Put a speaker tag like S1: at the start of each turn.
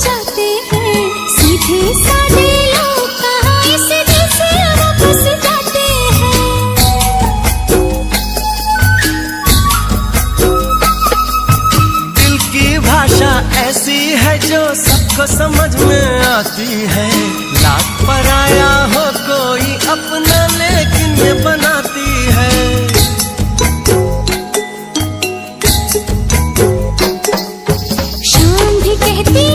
S1: जाते हैं, सीधे साधे लोग कहाँ इस दिल से वापस जाते हैं।
S2: दिल की भाषा ऐसी है जो सबको समझ में आती है, लाख पराया हो कोई अपना लेकिन ये बनाती है।
S1: शाम भी कहती